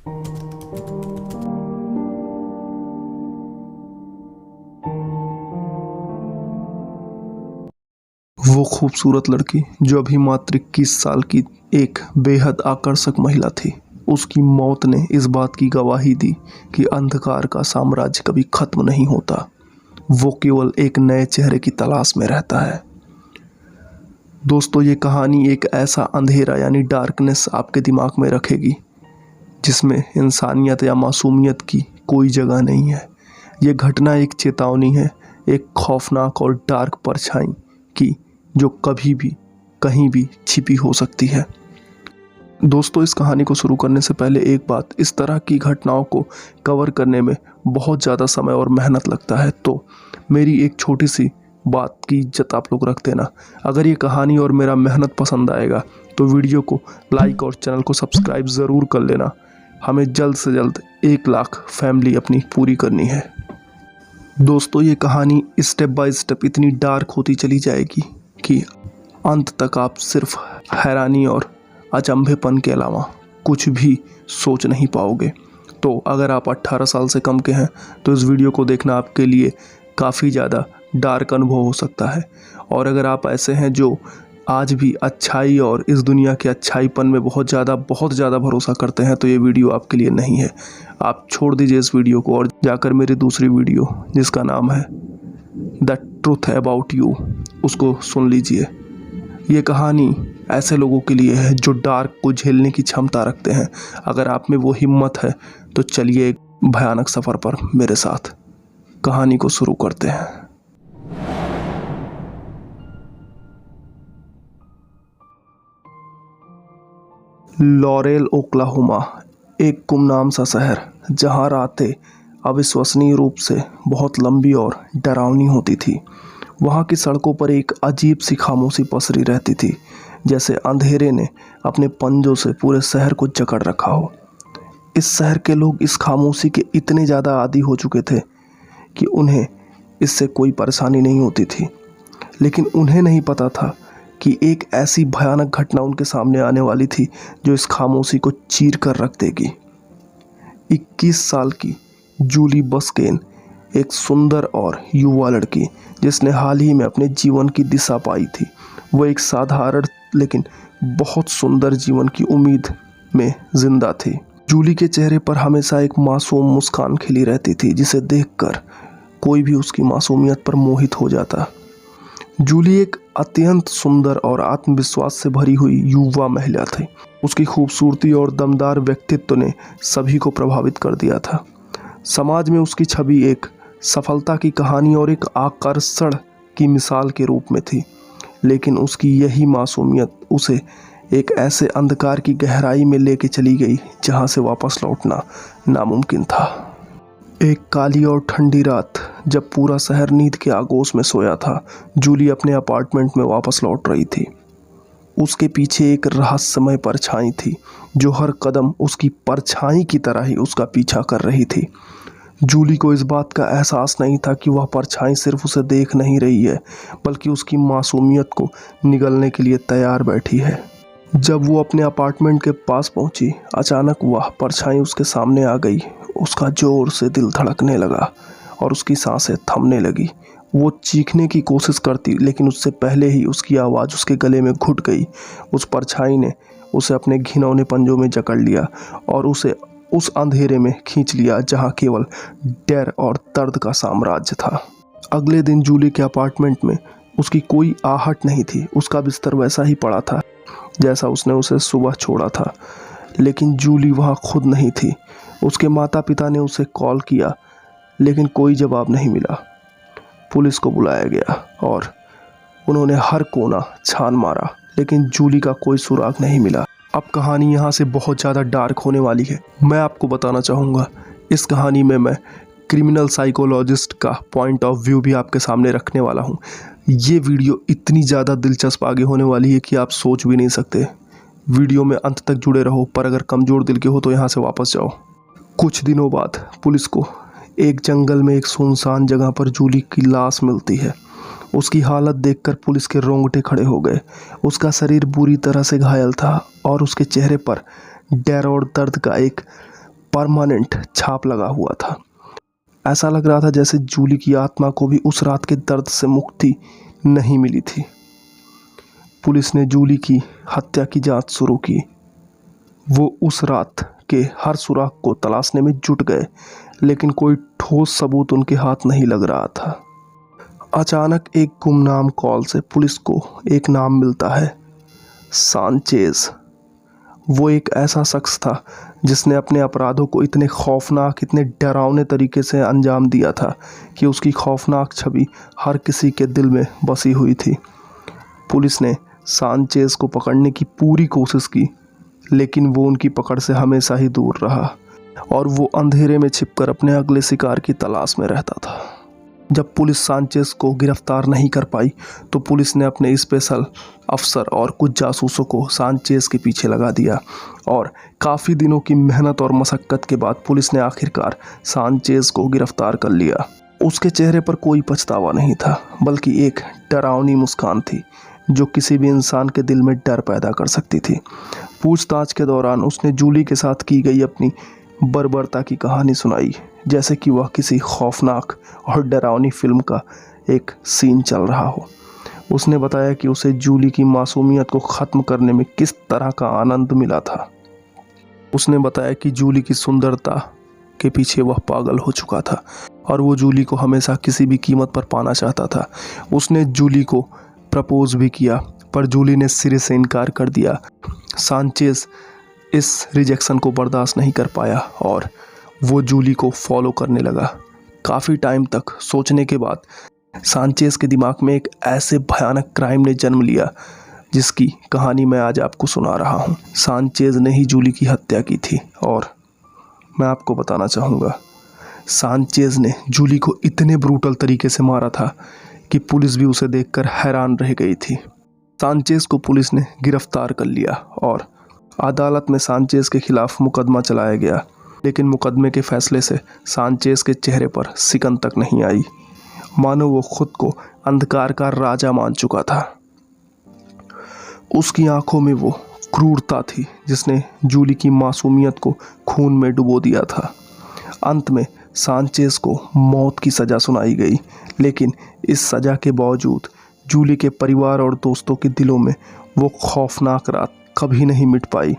वो खूबसूरत लड़की जो अभी मात्र 21 साल की एक बेहद आकर्षक महिला थी, उसकी मौत ने इस बात की गवाही दी कि अंधकार का साम्राज्य कभी खत्म नहीं होता। वो केवल एक नए चेहरे की तलाश में रहता है। दोस्तों, ये कहानी एक ऐसा अंधेरा यानी डार्कनेस आपके दिमाग में रखेगी जिसमें इंसानियत या मासूमियत की कोई जगह नहीं है। ये घटना एक चेतावनी है, एक खौफनाक और डार्क परछाई की, जो कभी भी कहीं भी छिपी हो सकती है। दोस्तों, इस कहानी को शुरू करने से पहले एक बात, इस तरह की घटनाओं को कवर करने में बहुत ज़्यादा समय और मेहनत लगता है, तो मेरी एक छोटी सी बात की इज्जत आप लोग रख देना। अगर ये कहानी और मेरा मेहनत पसंद आएगा तो वीडियो को लाइक और चैनल को सब्सक्राइब ज़रूर कर लेना। हमें जल्द से जल्द 1 लाख फैमिली अपनी पूरी करनी है। दोस्तों, ये कहानी स्टेप बाय स्टेप इतनी डार्क होती चली जाएगी कि अंत तक आप सिर्फ हैरानी और अचंभेपन के अलावा कुछ भी सोच नहीं पाओगे। तो अगर आप 18 साल से कम के हैं तो इस वीडियो को देखना आपके लिए काफ़ी ज़्यादा डार्क अनुभव हो सकता है। और अगर आप ऐसे हैं जो आज भी अच्छाई और इस दुनिया के अच्छाईपन में बहुत ज़्यादा भरोसा करते हैं, तो ये वीडियो आपके लिए नहीं है। आप छोड़ दीजिए इस वीडियो को और जाकर मेरी दूसरी वीडियो जिसका नाम है द ट्रूथ अबाउट यू, उसको सुन लीजिए। ये कहानी ऐसे लोगों के लिए है जो डार्क को झेलने की क्षमता रखते हैं। अगर आप में वो हिम्मत है तो चलिए एक भयानक सफ़र पर मेरे साथ कहानी को शुरू करते हैं। लॉरेल, ओक्लाहोमा, एक गुमनाम सा शहर जहाँ रातें अविश्वसनीय रूप से बहुत लंबी और डरावनी होती थी। वहाँ की सड़कों पर एक अजीब सी खामोशी पसरी रहती थी, जैसे अंधेरे ने अपने पंजों से पूरे शहर को जकड़ रखा हो। इस शहर के लोग इस खामोशी के इतने ज़्यादा आदी हो चुके थे कि उन्हें इससे कोई परेशानी नहीं होती थी, लेकिन उन्हें नहीं पता था कि एक ऐसी भयानक घटना उनके सामने आने वाली थी जो इस खामोशी को चीर कर रख देगी। 21 साल की जूली बस्केन, एक सुंदर और युवा लड़की जिसने हाल ही में अपने जीवन की दिशा पाई थी। वो एक साधारण लेकिन बहुत सुंदर जीवन की उम्मीद में जिंदा थी। जूली के चेहरे पर हमेशा एक मासूम मुस्कान खिली रहती थी, जिसे देखकर कोई भी उसकी मासूमियत पर मोहित हो जाता। जूली एक अत्यंत सुंदर और आत्मविश्वास से भरी हुई युवा महिला थी। उसकी खूबसूरती और दमदार व्यक्तित्व ने सभी को प्रभावित कर दिया था। समाज में उसकी छवि एक सफलता की कहानी और एक आकर्षण की मिसाल के रूप में थी, लेकिन उसकी यही मासूमियत उसे एक ऐसे अंधकार की गहराई में लेके चली गई जहां से वापस लौटना नामुमकिन था। एक काली और ठंडी रात, जब पूरा शहर नींद के आगोश में सोया था, जूली अपने अपार्टमेंट में वापस लौट रही थी। उसके पीछे एक रहस्यमय परछाई थी जो हर कदम उसकी परछाई की तरह ही उसका पीछा कर रही थी। जूली को इस बात का एहसास नहीं था कि वह परछाई सिर्फ उसे देख नहीं रही है, बल्कि उसकी मासूमियत को निगलने के लिए तैयार बैठी है। जब वो अपने अपार्टमेंट के पास पहुंची, अचानक वह परछाई उसके सामने आ गई। उसका जोर से दिल धड़कने लगा और उसकी सांसें थमने लगी। वो चीखने की कोशिश करती, लेकिन उससे पहले ही उसकी आवाज़ उसके गले में घुट गई। उस परछाई ने उसे अपने घिनौने पंजों में जकड़ लिया और उसे उस अंधेरे में खींच लिया जहां केवल डर और दर्द का साम्राज्य था। अगले दिन जूली के अपार्टमेंट में उसकी कोई आहट नहीं थी। उसका बिस्तर वैसा ही पड़ा था जैसा उसने उसे सुबह छोड़ा था, लेकिन जूली वहां खुद नहीं थी। उसके माता पिता ने उसे कॉल किया, लेकिन कोई जवाब नहीं मिला। पुलिस को बुलाया गया और उन्होंने हर कोना छान मारा, लेकिन जूली का कोई सुराग नहीं मिला। अब कहानी यहाँ से बहुत ज़्यादा डार्क होने वाली है। मैं आपको बताना चाहूँगा, इस कहानी में मैं क्रिमिनल साइकोलॉजिस्ट का पॉइंट ऑफ व्यू भी आपके सामने रखने वाला हूँ। ये वीडियो इतनी ज़्यादा दिलचस्प आगे होने वाली है कि आप सोच भी नहीं सकते। वीडियो में अंत तक जुड़े रहो, पर अगर कमज़ोर दिल के हो तो यहाँ से वापस जाओ। कुछ दिनों बाद पुलिस को एक जंगल में एक सुनसान जगह पर जूली की लाश मिलती है। उसकी हालत देखकर पुलिस के रोंगटे खड़े हो गए। उसका शरीर बुरी तरह से घायल था और उसके चेहरे पर डर और दर्द का एक परमानेंट छाप लगा हुआ था। ऐसा लग रहा था जैसे जूली की आत्मा को भी उस रात के दर्द से मुक्ति नहीं मिली थी। पुलिस ने जूली की हत्या की जांच शुरू की। वो उस रात के हर सुराग को तलाशने में जुट गए, लेकिन कोई ठोस सबूत उनके हाथ नहीं लग रहा था। अचानक एक गुमनाम कॉल से पुलिस को एक नाम मिलता है, सांचेज। वो एक ऐसा शख्स था जिसने अपने अपराधों को इतने खौफनाक, इतने डरावने तरीके से अंजाम दिया था कि उसकी खौफनाक छवि हर किसी के दिल में बसी हुई थी। पुलिस ने सांचेज को पकड़ने की पूरी कोशिश की, लेकिन वो उनकी पकड़ से हमेशा ही दूर रहा और वो अंधेरे में छिपकर अपने अगले शिकार की तलाश में रहता था। जब पुलिस सांचेज को गिरफ्तार नहीं कर पाई तो पुलिस ने अपने स्पेशल अफसर और कुछ जासूसों को सांचेज के पीछे लगा दिया और काफ़ी दिनों की मेहनत और मशक्क़त के बाद पुलिस ने आखिरकार सांचेज को गिरफ्तार कर लिया। उसके चेहरे पर कोई पछतावा नहीं था, बल्कि एक डरावनी मुस्कान थी जो किसी भी इंसान के दिल में डर पैदा कर सकती थी। पूछताछ के दौरान उसने जूली के साथ की गई अपनी बर्बरता की कहानी सुनाई, जैसे कि वह किसी खौफनाक और डरावनी फिल्म का एक सीन चल रहा हो। उसने बताया कि उसे जूली की मासूमियत को ख़त्म करने में किस तरह का आनंद मिला था। उसने बताया कि जूली की सुंदरता के पीछे वह पागल हो चुका था और वो जूली को हमेशा किसी भी कीमत पर पाना चाहता था। उसने जूली को प्रपोज भी किया, पर जूली ने सिरे से इनकार कर दिया। सांचेज इस रिजेक्शन को बर्दाश्त नहीं कर पाया और वो जूली को फॉलो करने लगा। काफ़ी टाइम तक सोचने के बाद सांचेज के दिमाग में एक ऐसे भयानक क्राइम ने जन्म लिया जिसकी कहानी मैं आज आपको सुना रहा हूँ। सांचेज ने ही जूली की हत्या की थी और मैं आपको बताना चाहूँगा, सांचेज ने जूली को इतने ब्रूटल तरीके से मारा था कि पुलिस भी उसे देखकर हैरान रह गई थी। सांचेज को पुलिस ने गिरफ्तार कर लिया और अदालत में सांचेज के खिलाफ मुकदमा चलाया गया, लेकिन मुकदमे के फैसले से सांचेज के चेहरे पर सिकन तक नहीं आई, मानो वो खुद को अंधकार का राजा मान चुका था। उसकी आंखों में वो क्रूरता थी जिसने जूली की मासूमियत को खून में डुबो दिया था। अंत में सांचेज को मौत की सज़ा सुनाई गई, लेकिन इस सज़ा के बावजूद जूली के परिवार और दोस्तों के दिलों में वो खौफनाक रात कभी नहीं मिट पाई।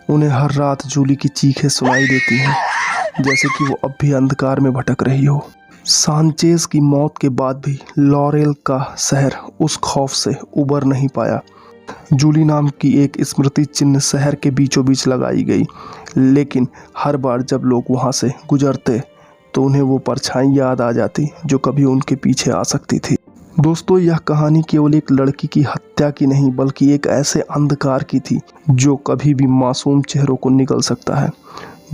उन्हें हर रात जूली की चीखें सुनाई देती हैं, जैसे कि वो अब भी अंधकार में भटक रही हो। सांचेज की मौत के बाद भी लॉरेल का शहर उस खौफ से उबर नहीं पाया। जूली नाम की एक स्मृति चिन्ह शहर के बीचों बीच लगाई गई, लेकिन हर बार जब लोग वहां से गुजरते तो उन्हें वो परछाई याद आ जाती जो कभी उनके पीछे आ सकती थी। दोस्तों, यह कहानी केवल एक लड़की की हत्या की नहीं, बल्कि एक ऐसे अंधकार की थी जो कभी भी मासूम चेहरों को निगल सकता है।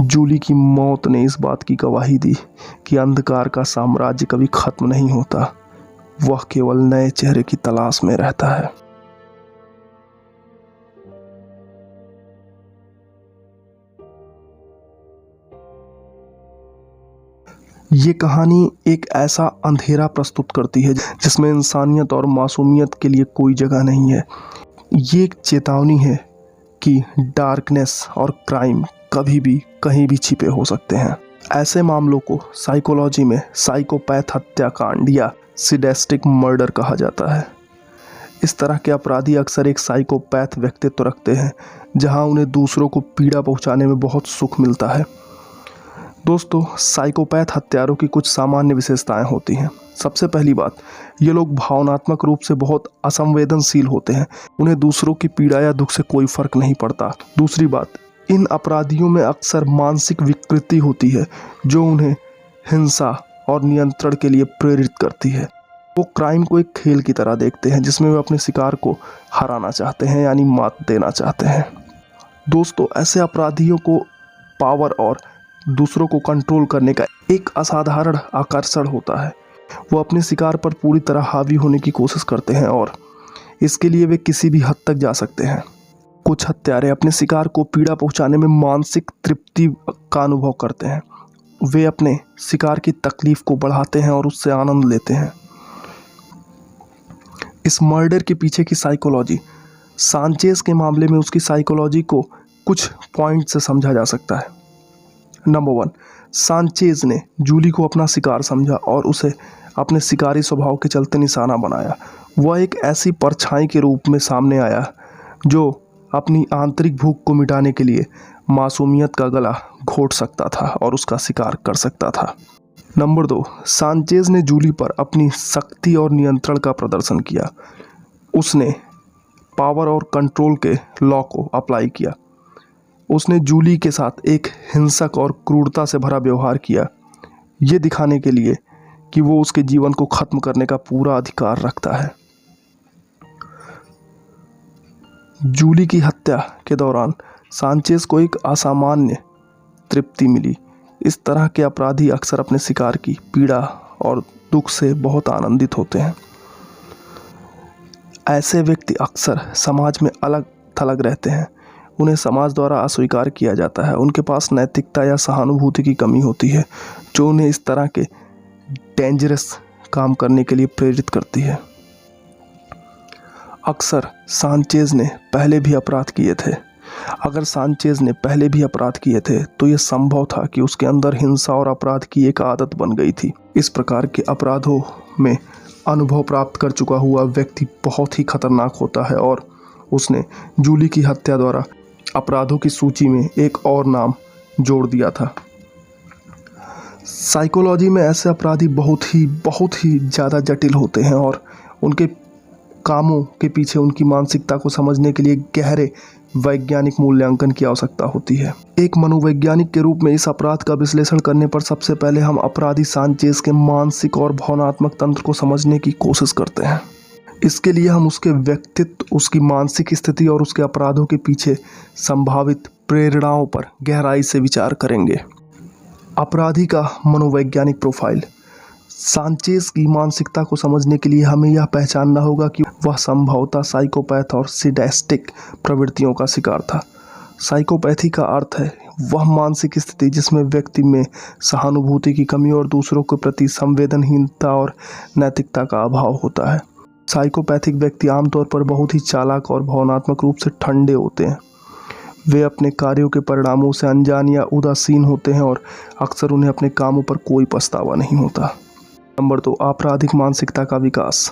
जूली की मौत ने इस बात की गवाही दी कि अंधकार का साम्राज्य कभी खत्म नहीं होता, वह केवल नए चेहरे की तलाश में रहता है। ये कहानी एक ऐसा अंधेरा प्रस्तुत करती है जिसमें इंसानियत और मासूमियत के लिए कोई जगह नहीं है। ये एक चेतावनी है कि डार्कनेस और क्राइम कभी भी कहीं भी छिपे हो सकते हैं। ऐसे मामलों को साइकोलॉजी में साइकोपैथ हत्याकांड या सिडेस्टिक मर्डर कहा जाता है। इस तरह के अपराधी अक्सर एक साइकोपैथ व्यक्तित्व रखते हैं, जहां उन्हें दूसरों को पीड़ा पहुंचाने में बहुत सुख मिलता है। दोस्तों, साइकोपैथ हत्यारों की कुछ सामान्य विशेषताएं होती हैं। सबसे पहली बात, ये लोग भावनात्मक रूप से बहुत असंवेदनशील होते हैं। उन्हें दूसरों की पीड़ा या दुख से कोई फर्क नहीं पड़ता। दूसरी बात, इन अपराधियों में अक्सर मानसिक विकृति होती है जो उन्हें हिंसा और नियंत्रण के लिए प्रेरित करती है। वो क्राइम को एक खेल की तरह देखते हैं जिसमें वे अपने शिकार को हराना चाहते हैं, यानी मात देना चाहते हैं। दोस्तों, ऐसे अपराधियों को पावर और दूसरों को कंट्रोल करने का एक असाधारण आकर्षण होता है। वो अपने शिकार पर पूरी तरह हावी होने की कोशिश करते हैं और इसके लिए वे किसी भी हद तक जा सकते हैं। कुछ हत्यारे अपने शिकार को पीड़ा पहुंचाने में मानसिक तृप्ति का अनुभव करते हैं। वे अपने शिकार की तकलीफ को बढ़ाते हैं और उससे आनंद लेते हैं। इस मर्डर के पीछे की साइकोलॉजी, सांचेज के मामले में उसकी साइकोलॉजी को कुछ पॉइंट से समझा जा सकता है। नंबर 1, सांचेज ने जूली को अपना शिकार समझा और उसे अपने शिकारी स्वभाव के चलते निशाना बनाया। वह एक ऐसी परछाई के रूप में सामने आया जो अपनी आंतरिक भूख को मिटाने के लिए मासूमियत का गला घोट सकता था और उसका शिकार कर सकता था। नंबर 2, सांचेज ने जूली पर अपनी शक्ति और नियंत्रण का प्रदर्शन किया। उसने पावर और कंट्रोल के लॉ को अप्लाई किया। उसने जूली के साथ एक हिंसक और क्रूरता से भरा व्यवहार किया, ये दिखाने के लिए कि वो उसके जीवन को खत्म करने का पूरा अधिकार रखता है। जूली की हत्या के दौरान सांचेज को एक असामान्य तृप्ति मिली। इस तरह के अपराधी अक्सर अपने शिकार की पीड़ा और दुख से बहुत आनंदित होते हैं। ऐसे व्यक्ति अक्सर समाज में अलग थलग रहते हैं। उन्हें समाज द्वारा अस्वीकार किया जाता है। उनके पास नैतिकता या सहानुभूति की कमी होती है जो उन्हें इस तरह के डेंजरस काम करने के लिए प्रेरित करती है। अक्सर सांचेज ने पहले भी अपराध किए थे। अगर सांचेज ने पहले भी अपराध किए थे तो यह संभव था कि उसके अंदर हिंसा और अपराध की एक आदत बन गई थी। इस प्रकार के अपराधों में अनुभव प्राप्त कर चुका हुआ व्यक्ति बहुत ही खतरनाक होता है और उसने जूली की हत्या द्वारा अपराधों की सूची में एक और नाम जोड़ दिया था। साइकोलॉजी में ऐसे अपराधी बहुत ही ज़्यादा जटिल होते हैं और उनके कामों के पीछे उनकी मानसिकता को समझने के लिए गहरे वैज्ञानिक मूल्यांकन की आवश्यकता होती है। एक मनोवैज्ञानिक के रूप में इस अपराध का विश्लेषण करने पर सबसे पहले हम अपराधी सांचेज के मानसिक और भावनात्मक तंत्र को समझने की कोशिश करते हैं। इसके लिए हम उसके व्यक्तित्व, उसकी मानसिक स्थिति और उसके अपराधों के पीछे संभावित प्रेरणाओं पर गहराई से विचार करेंगे। अपराधी का मनोवैज्ञानिक प्रोफाइल। सांचेज की मानसिकता को समझने के लिए हमें यह पहचानना होगा कि वह संभवतः साइकोपैथ और सैडिस्टिक प्रवृत्तियों का शिकार था। साइकोपैथी का अर्थ है वह मानसिक स्थिति जिसमें व्यक्ति में सहानुभूति की कमी और दूसरों के प्रति संवेदनहीनता और नैतिकता का अभाव होता है। साइकोपैथिक व्यक्ति आमतौर पर बहुत ही चालाक और भावनात्मक रूप से ठंडे होते हैं। वे अपने कार्यों के परिणामों से अनजान या उदासीन होते हैं और अक्सर उन्हें अपने कामों पर कोई पछतावा नहीं होता। नंबर 2, आपराधिक मानसिकता का विकास।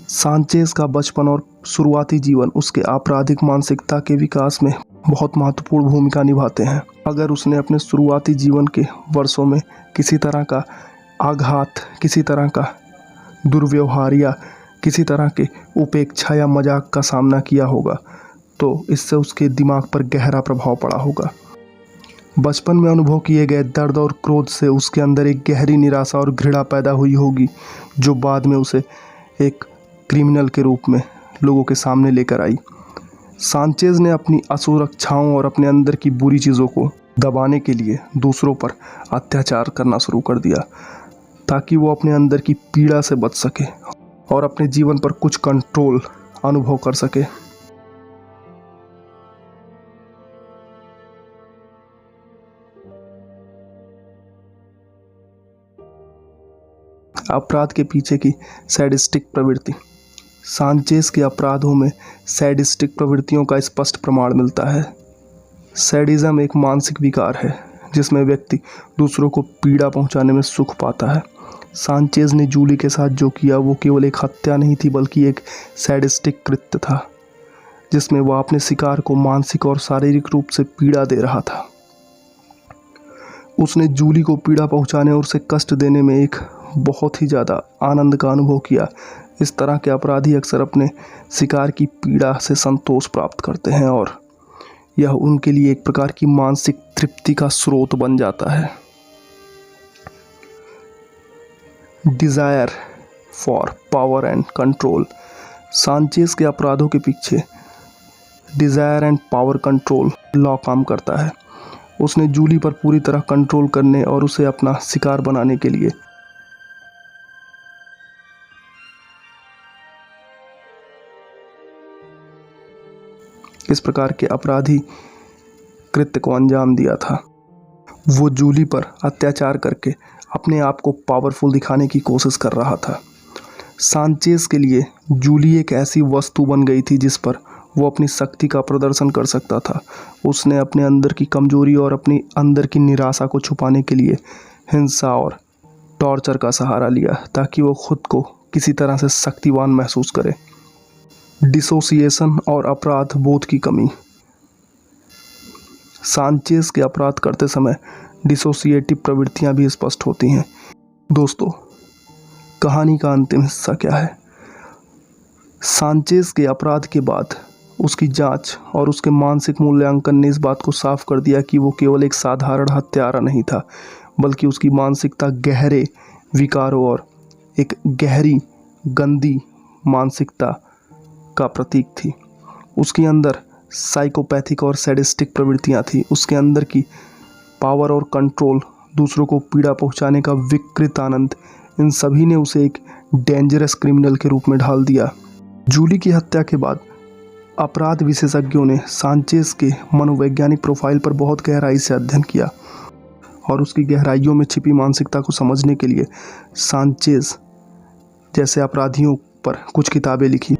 सांचेज का बचपन और शुरुआती जीवन उसके आपराधिक मानसिकता के विकास में बहुत महत्वपूर्ण भूमिका निभाते हैं। अगर उसने अपने शुरुआती जीवन के वर्षों में किसी तरह का आघात, किसी तरह का दुर्व्यवहार या किसी तरह के उपेक्षा या मजाक का सामना किया होगा तो इससे उसके दिमाग पर गहरा प्रभाव पड़ा होगा। बचपन में अनुभव किए गए दर्द और क्रोध से उसके अंदर एक गहरी निराशा और घृणा पैदा हुई होगी जो बाद में उसे एक क्रिमिनल के रूप में लोगों के सामने लेकर आई। सांचेज ने अपनी असुरक्षाओं और अपने अंदर की बुरी चीज़ों को दबाने के लिए दूसरों पर अत्याचार करना शुरू कर दिया ताकि वो अपने अंदर की पीड़ा से बच सके और अपने जीवन पर कुछ कंट्रोल अनुभव कर सके। अपराध के पीछे की सैडिस्टिक प्रवृत्ति। सांचेज के अपराधों में सैडिस्टिक प्रवृत्तियों का स्पष्ट प्रमाण मिलता है। सैडिज्म एक मानसिक विकार है जिसमें व्यक्ति दूसरों को पीड़ा पहुंचाने में सुख पाता है। सांचेज ने जूली के साथ जो किया वो केवल एक हत्या नहीं थी बल्कि एक सैडिस्टिक कृत्य था जिसमें वह अपने शिकार को मानसिक और शारीरिक रूप से पीड़ा दे रहा था। उसने जूली को पीड़ा पहुंचाने और उसे कष्ट देने में एक बहुत ही ज़्यादा आनंद का अनुभव किया। इस तरह के अपराधी अक्सर अपने शिकार की पीड़ा से संतोष प्राप्त करते हैं और यह उनके लिए एक प्रकार की मानसिक तृप्ति का स्रोत बन जाता है। Desire for power and control. Sanchez के अपराधों के पीछे desire and power control law काम करता है। उसने जूली पर पूरी तरह कंट्रोल करने और उसे अपना शिकार बनाने के लिए इस प्रकार के अपराधी कृत्य को अंजाम दिया था। वो जूली पर अत्याचार करके अपने आप को पावरफुल दिखाने की कोशिश कर रहा था। सांचेज के लिए जूली एक ऐसी वस्तु बन गई थी जिस पर वो अपनी शक्ति का प्रदर्शन कर सकता था। उसने अपने अंदर की कमजोरी और अपनी अंदर की निराशा को छुपाने के लिए हिंसा और टॉर्चर का सहारा लिया ताकि वो खुद को किसी तरह से शक्तिवान महसूस करे। डिसोसिएशन और अपराध बोध की कमी। सांचेज के अपराध करते समय डिसोसिएटिव प्रवृत्तियां भी स्पष्ट होती हैं। दोस्तों, कहानी का अंतिम हिस्सा क्या है? सांचेज के अपराध के बाद उसकी जांच और उसके मानसिक मूल्यांकन ने इस बात को साफ कर दिया कि वो केवल एक साधारण हत्यारा नहीं था, बल्कि उसकी मानसिकता गहरे विकारों और एक गहरी गंदी मानसिकता का प्रतीक थी। उसके अंदर साइकोपैथिक और सैडिस्टिक प्रवृत्तियां थी। उसके अंदर की पावर और कंट्रोल, दूसरों को पीड़ा पहुंचाने का विकृत आनंद, इन सभी ने उसे एक डेंजरस क्रिमिनल के रूप में ढाल दिया। जूली की हत्या के बाद अपराध विशेषज्ञों ने सांचेज के मनोवैज्ञानिक प्रोफाइल पर बहुत गहराई से अध्ययन किया और उसकी गहराइयों में छिपी मानसिकता को समझने के लिए सांचेज जैसे अपराधियों पर कुछ किताबें लिखी।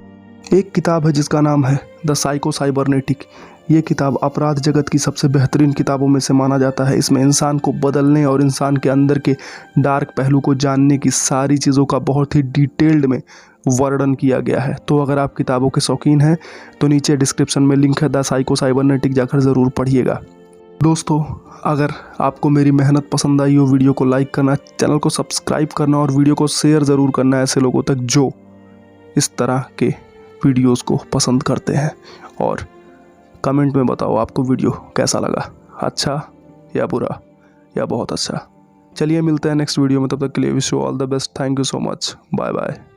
एक किताब है जिसका नाम है द साइको साइबरनेटिक। ये किताब अपराध जगत की सबसे बेहतरीन किताबों में से माना जाता है। इसमें इंसान को बदलने और इंसान के अंदर के डार्क पहलू को जानने की सारी चीज़ों का बहुत ही डिटेल्ड में वर्णन किया गया है। तो अगर आप किताबों के शौकीन हैं तो नीचे डिस्क्रिप्शन में लिंक है द साइको साइबरनेटिक, जाकर ज़रूर पढ़िएगा। दोस्तों, अगर आपको मेरी मेहनत पसंद आई हो, वीडियो को लाइक करना, चैनल को सब्सक्राइब करना और वीडियो को शेयर ज़रूर करना ऐसे लोगों तक जो इस तरह के वीडियोस को पसंद करते हैं। और कमेंट में बताओ आपको वीडियो कैसा लगा, अच्छा या बुरा या बहुत अच्छा। चलिए मिलते हैं नेक्स्ट वीडियो में, तब तक के लिए wish you all the best. Thank you so much, bye bye.